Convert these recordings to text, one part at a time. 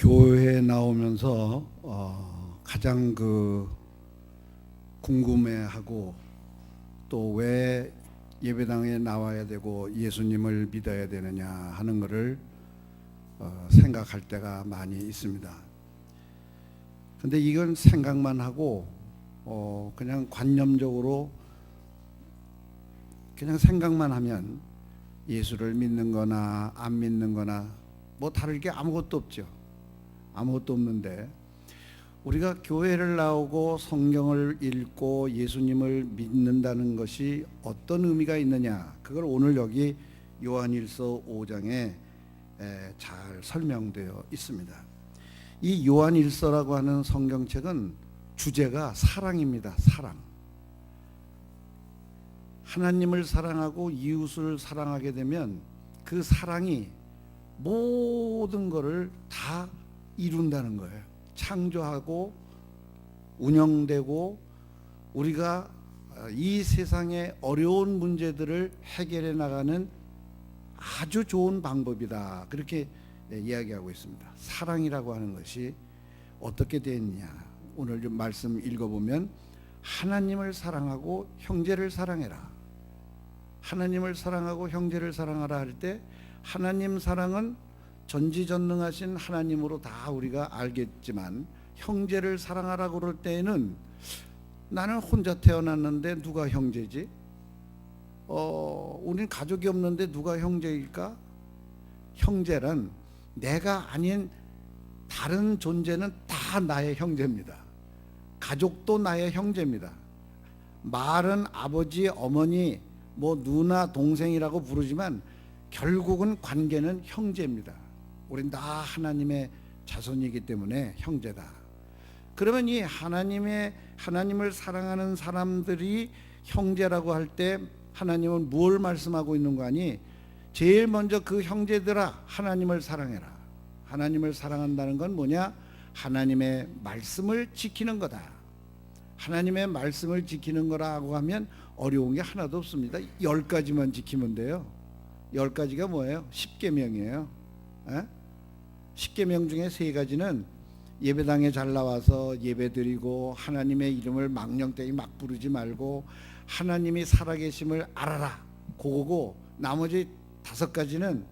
교회에 나오면서 가장 궁금해하고 또 왜 예배당에 나와야 되고 예수님을 믿어야 되느냐 하는 것을 생각할 때가 많이 있습니다. 근데 이건 생각만 하고 그냥 관념적으로 그냥 생각만 하면 예수를 믿는 거나 안 믿는 거나 뭐 다를 게 아무것도 없죠. 아무것도 없는데 우리가 교회를 나오고 성경을 읽고 예수님을 믿는다는 것이 어떤 의미가 있느냐, 그걸 오늘 여기 요한일서 5장에 잘 설명되어 있습니다. 이 요한일서라고 하는 성경책은 주제가 사랑입니다. 사랑. 하나님을 사랑하고 이웃을 사랑하게 되면 그 사랑이 모든 것을 다 이룬다는 거예요. 창조하고 운영되고 우리가 이 세상의 어려운 문제들을 해결해 나가는 아주 좋은 방법이다, 그렇게 이야기하고 있습니다. 사랑이라고 하는 것이 어떻게 되어 있느냐, 오늘 좀 말씀 읽어보면 하나님을 사랑하고 형제를 사랑해라. 하나님을 사랑하고 형제를 사랑하라 할 때 하나님 사랑은 전지전능하신 하나님으로 다 우리가 알겠지만, 형제를 사랑하라고 그럴 때에는 나는 혼자 태어났는데 누가 형제지? 우린 가족이 없는데 누가 형제일까? 형제란 내가 아닌 다른 존재는 다 나의 형제입니다. 가족도 나의 형제입니다. 말은 아버지, 어머니, 뭐 누나, 동생이라고 부르지만 결국은 관계는 형제입니다. 우린 다 하나님의 자손이기 때문에 형제다. 그러면 이 하나님을 사랑하는 사람들이 형제라고 할 때 하나님은 뭘 말씀하고 있는 거 아니? 제일 먼저 그 형제들아, 하나님을 사랑해라. 하나님을 사랑한다는 건 뭐냐? 하나님의 말씀을 지키는 거다. 하나님의 말씀을 지키는 거라고 하면 어려운 게 하나도 없습니다. 10가지만 지키면 돼요. 10가지가 뭐예요? 10계명이에요. 10계명 중에 3가지는 예배당에 잘 나와서 예배드리고 하나님의 이름을 망령되이 막 부르지 말고 하나님이 살아계심을 알아라, 그거고, 나머지 5가지는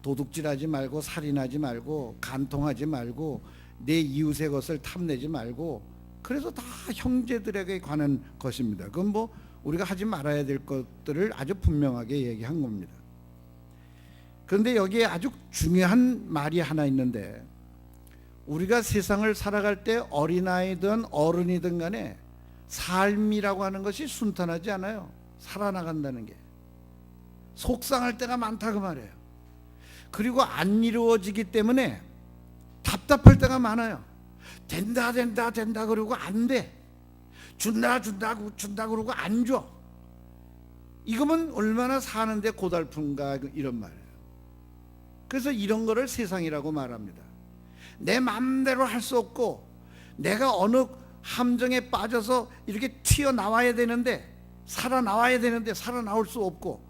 도둑질하지 말고 살인하지 말고 간통하지 말고 내 이웃의 것을 탐내지 말고, 그래서 다 형제들에게 관한 것입니다. 그건 뭐 우리가 하지 말아야 될 것들을 아주 분명하게 얘기한 겁니다. 그런데 여기에 아주 중요한 말이 하나 있는데, 우리가 세상을 살아갈 때 어린아이든 어른이든 간에 삶이라고 하는 것이 순탄하지 않아요. 살아나간다는 게 속상할 때가 많다 그 말이에요. 그리고 안 이루어지기 때문에 답답할 때가 많아요. 된다 그러고 안 돼. 준다 그러고 안 줘. 이거면 얼마나 사는데 고달픈가, 이런 말이에요. 그래서 이런 거를 세상이라고 말합니다. 내 마음대로 할 수 없고 내가 어느 함정에 빠져서 이렇게 튀어나와야 되는데, 살아나와야 되는데 살아나올 수 없고,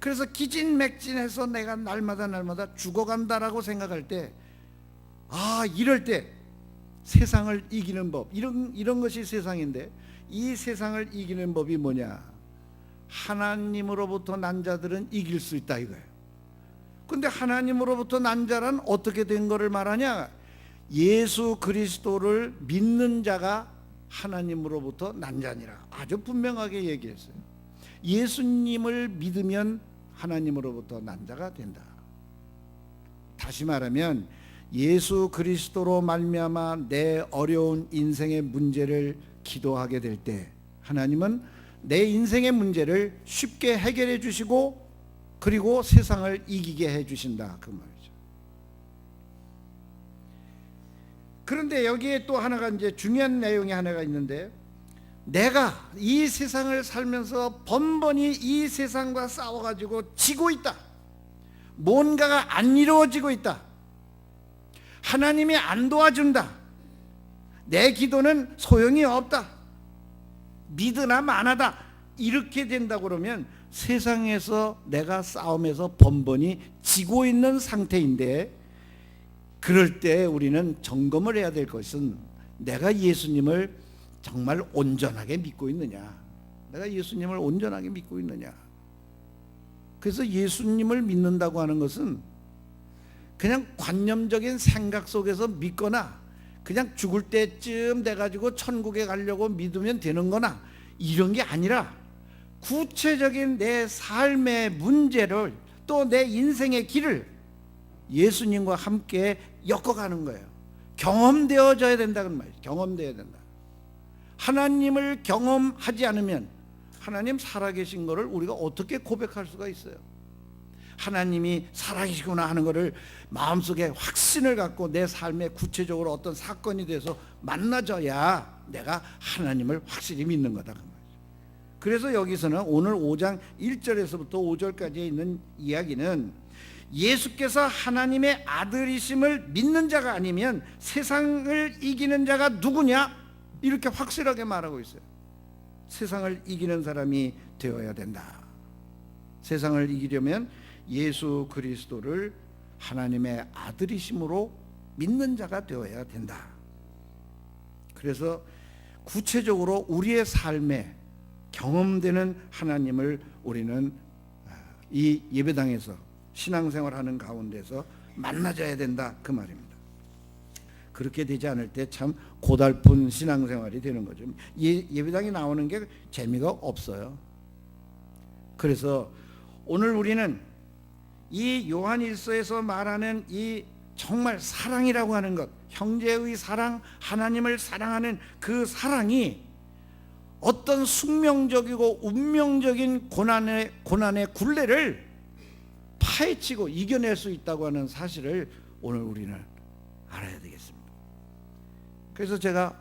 그래서 기진맥진해서 내가 날마다 죽어간다라고 생각할 때, 이럴 때 세상을 이기는 법, 이런 것이 세상인데, 이 세상을 이기는 법이 뭐냐? 하나님으로부터 난 자들은 이길 수 있다 이거예요. 근데 하나님으로부터 난 자란 어떻게 된 거를 말하냐? 예수 그리스도를 믿는 자가 하나님으로부터 난 자니라, 아주 분명하게 얘기했어요. 예수님을 믿으면 하나님으로부터 난 자가 된다. 다시 말하면 예수 그리스도로 말미암아 내 어려운 인생의 문제를 기도하게 될 때 하나님은 내 인생의 문제를 쉽게 해결해 주시고, 그리고 세상을 이기게 해 주신다 그 말이죠. 그런데 여기에 또 하나가 이제 중요한 내용이 하나가 있는데, 내가 이 세상을 살면서 번번이 이 세상과 싸워가지고 지고 있다. 뭔가가 안 이루어지고 있다. 하나님이 안 도와준다. 내 기도는 소용이 없다. 믿으나 마나다. 이렇게 된다고 그러면 세상에서 내가 싸움에서 번번이 지고 있는 상태인데, 그럴 때 우리는 점검을 해야 될 것은 내가 예수님을 정말 온전하게 믿고 있느냐, 내가 예수님을 온전하게 믿고 있느냐. 그래서 예수님을 믿는다고 하는 것은 그냥 관념적인 생각 속에서 믿거나 그냥 죽을 때쯤 돼가지고 천국에 가려고 믿으면 되는 거나 이런 게 아니라 구체적인 내 삶의 문제를 또 내 인생의 길을 예수님과 함께 엮어가는 거예요. 경험되어져야 된다는 말이에요. 경험되어야 된다. 하나님을 경험하지 않으면 하나님 살아계신 것을 우리가 어떻게 고백할 수가 있어요? 하나님이 살아계시구나 하는 것을 마음속에 확신을 갖고 내 삶에 구체적으로 어떤 사건이 돼서 만나져야 내가 하나님을 확실히 믿는 거다 그 말이죠. 그래서 여기서는 오늘 5장 1절에서부터 5절까지 있는 이야기는 예수께서 하나님의 아들이심을 믿는 자가 아니면 세상을 이기는 자가 누구냐? 이렇게 확실하게 말하고 있어요. 세상을 이기는 사람이 되어야 된다. 세상을 이기려면 예수 그리스도를 하나님의 아들이심으로 믿는 자가 되어야 된다. 그래서 구체적으로 우리의 삶에 경험되는 하나님을 우리는 이 예배당에서 신앙생활하는 가운데서 만나줘야 된다 그 말입니다. 그렇게 되지 않을 때 참 고달픈 신앙생활이 되는 거죠. 예배당에 나오는 게 재미가 없어요. 그래서 오늘 우리는 이 요한일서에서 말하는 이 정말 사랑이라고 하는 것, 형제의 사랑, 하나님을 사랑하는 그 사랑이 어떤 숙명적이고 운명적인 고난의 굴레를 파헤치고 이겨낼 수 있다고 하는 사실을 오늘 우리는 알아야 되겠습니다. 그래서 제가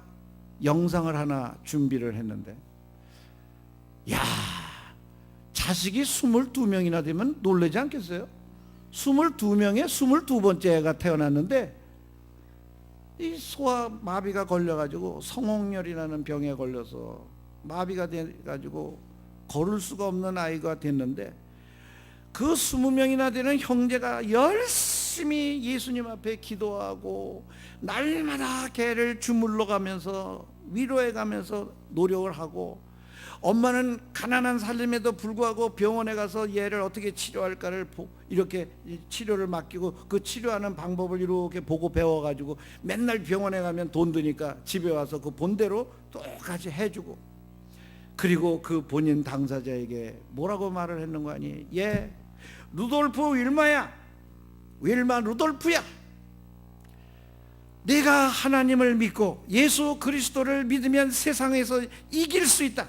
영상을 하나 준비를 했는데, 야, 자식이 22명이나 되면 놀라지 않겠어요? 22명에 22번째가 태어났는데 이 소아마비가 걸려가지고 성홍열이라는 병에 걸려서 마비가 돼가지고 걸을 수가 없는 아이가 됐는데, 그 20명이나 되는 형제가 열심히 예수님 앞에 기도하고 날마다 걔를 주물러 가면서 위로해 가면서 노력을 하고, 엄마는 가난한 삶에도 불구하고 병원에 가서 얘를 어떻게 치료할까를 이렇게 치료를 맡기고 그 치료하는 방법을 이렇게 보고 배워가지고 맨날 병원에 가면 돈 드니까 집에 와서 그 본대로 똑같이 해주고, 그리고 그 본인 당사자에게 뭐라고 말을 했는 거 아니? 얘 루돌프 윌마야, 윌마 루돌프야, 내가 하나님을 믿고 예수 그리스도를 믿으면 세상에서 이길 수 있다.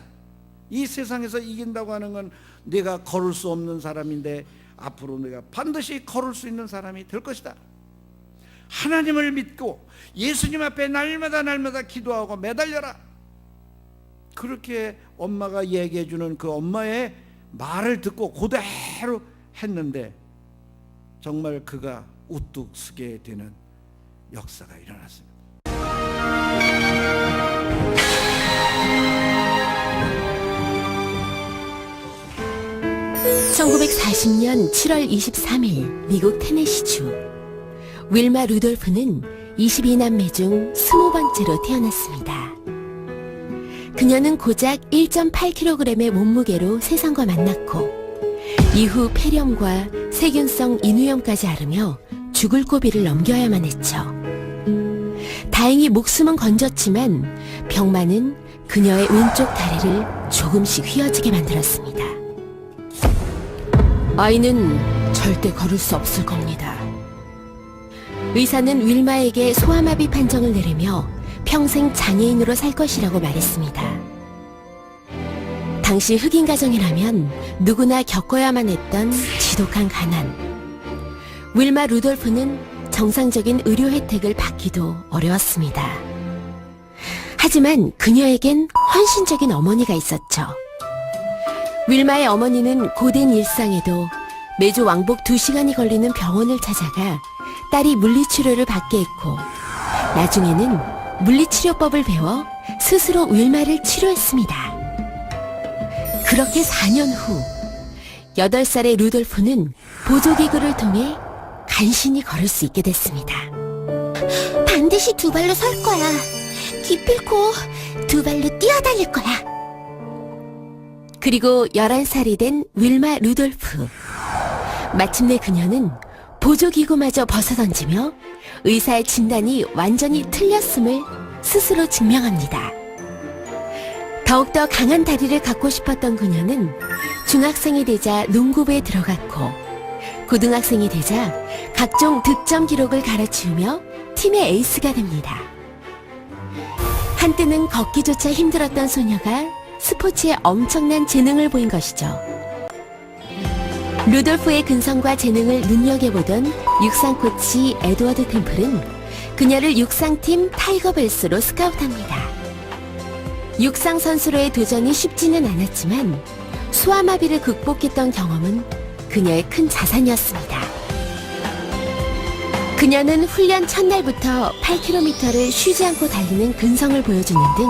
이 세상에서 이긴다고 하는 건 내가 걸을 수 없는 사람인데 앞으로 내가 반드시 걸을 수 있는 사람이 될 것이다. 하나님을 믿고 예수님 앞에 날마다 기도하고 매달려라. 그렇게 엄마가 얘기해 주는 그 엄마의 말을 듣고 그대로 했는데 정말 그가 우뚝 서게 되는 역사가 일어났습니다. 1940년 7월 23일 미국 테네시주, 윌마 루돌프는 22남매 중 20번째로 태어났습니다. 그녀는 고작 1.8kg의 몸무게로 세상과 만났고, 이후 폐렴과 세균성 인후염까지 앓으며 죽을 고비를 넘겨야만 했죠. 다행히 목숨은 건졌지만 병만은 그녀의 왼쪽 다리를 조금씩 휘어지게 만들었습니다. 아이는 절대 걸을 수 없을 겁니다. 의사는 윌마에게 소아마비 판정을 내리며 평생 장애인으로 살 것이라고 말했습니다. 당시 흑인 가정이라면 누구나 겪어야만 했던 지독한 가난. 윌마 루돌프는 정상적인 의료 혜택을 받기도 어려웠습니다. 하지만 그녀에겐 헌신적인 어머니가 있었죠. 윌마의 어머니는 고된 일상에도 매주 왕복 2시간이 걸리는 병원을 찾아가 딸이 물리치료를 받게 했고, 나중에는 물리치료법을 배워 스스로 윌마를 치료했습니다. 그렇게 4년 후 8살의 루돌프는 보조기구를 통해 간신히 걸을 수 있게 됐습니다. 반드시 두 발로 설 거야. 기필코 두 발로 뛰어다닐 거야. 그리고 11살이 된 윌마 루돌프. 마침내 그녀는 보조기구마저 벗어던지며 의사의 진단이 완전히 틀렸음을 스스로 증명합니다. 더욱더 강한 다리를 갖고 싶었던 그녀는 중학생이 되자 농구부에 들어갔고, 고등학생이 되자 각종 득점 기록을 갈아치우며 팀의 에이스가 됩니다. 한때는 걷기조차 힘들었던 소녀가 스포츠에 엄청난 재능을 보인 것이죠. 루돌프의 근성과 재능을 눈여겨보던 육상 코치 에드워드 템플은 그녀를 육상팀 타이거벨스로 스카우트합니다. 육상 선수로의 도전이 쉽지는 않았지만 소아마비를 극복했던 경험은 그녀의 큰 자산이었습니다. 그녀는 훈련 첫날부터 8km를 쉬지 않고 달리는 근성을 보여주는 등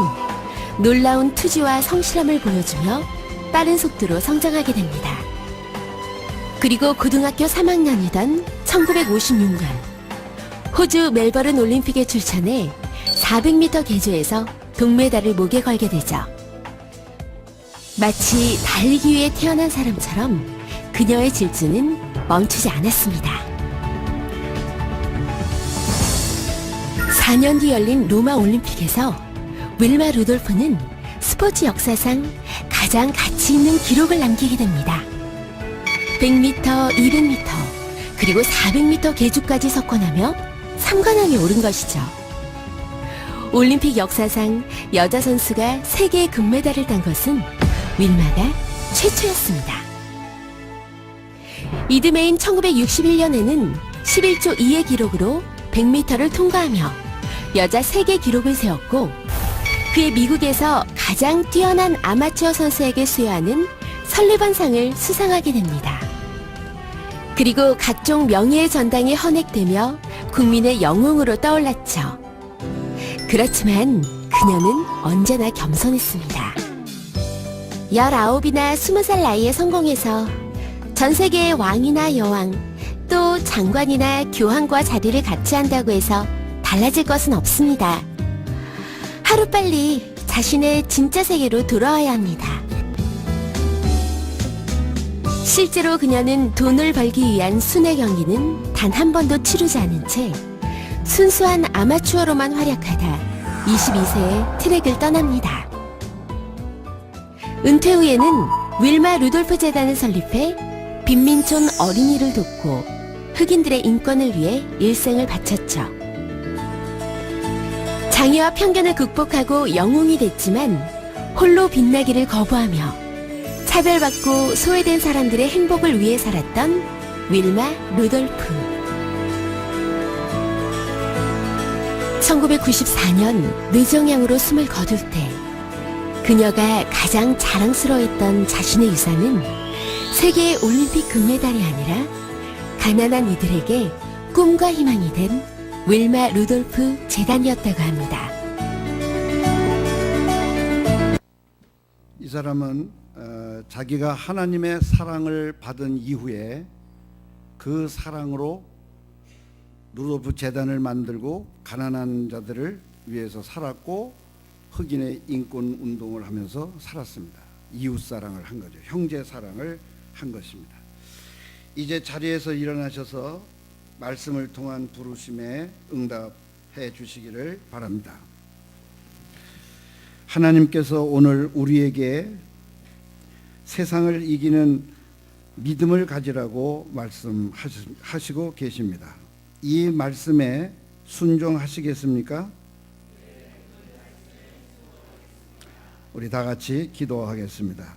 놀라운 투지와 성실함을 보여주며 빠른 속도로 성장하게 됩니다. 그리고 고등학교 3학년이던 1956년 호주 멜버른 올림픽에 출전해 400m 계주에서 동메달을 목에 걸게 되죠. 마치 달리기 위해 태어난 사람처럼 그녀의 질주는 멈추지 않았습니다. 4년 뒤 열린 로마 올림픽에서 윌마 루돌프는 스포츠 역사상 가장 가치 있는 기록을 남기게 됩니다. 100m, 200m, 그리고 400m 계주까지 석권하며 3관왕에 오른 것이죠. 올림픽 역사상 여자 선수가 3개의 금메달을 딴 것은 윌마가 최초였습니다. 이듬해인 1961년에는 11조 2의 기록으로 100m를 통과하며 여자 세계 기록을 세웠고, 그의 미국에서 가장 뛰어난 아마추어 선수에게 수여하는 설리번상을 수상하게 됩니다. 그리고 각종 명예의 전당에 헌액되며 국민의 영웅으로 떠올랐죠. 그렇지만 그녀는 언제나 겸손했습니다. 19이나 20살 나이에 성공해서 전 세계의 왕이나 여왕, 또 장관이나 교황과 자리를 같이 한다고 해서 달라질 것은 없습니다. 하루빨리 자신의 진짜 세계로 돌아와야 합니다. 실제로 그녀는 돈을 벌기 위한 순회 경기는 단 한 번도 치르지 않은 채 순수한 아마추어로만 활약하다 22세에 트랙을 떠납니다. 은퇴 후에는 윌마 루돌프 재단을 설립해 빈민촌 어린이를 돕고 흑인들의 인권을 위해 일생을 바쳤죠. 장애와 편견을 극복하고 영웅이 됐지만 홀로 빛나기를 거부하며 차별받고 소외된 사람들의 행복을 위해 살았던 윌마 루돌프. 1994년 뇌종양으로 숨을 거둘 때 그녀가 가장 자랑스러워했던 자신의 유산은 세계 올림픽 금메달이 아니라 가난한 이들에게 꿈과 희망이 된 윌마 루돌프 재단이었다고 합니다. 이 사람은 자기가 하나님의 사랑을 받은 이후에 그 사랑으로 루돌프 재단을 만들고 가난한 자들을 위해서 살았고 흑인의 인권 운동을 하면서 살았습니다. 이웃 사랑을 한 거죠. 형제 사랑을 한 것입니다. 이제 자리에서 일어나셔서 말씀을 통한 부르심에 응답해 주시기를 바랍니다. 하나님께서 오늘 우리에게 세상을 이기는 믿음을 가지라고 말씀하시고 계십니다. 이 말씀에 순종하시겠습니까? 우리 다 같이 기도하겠습니다.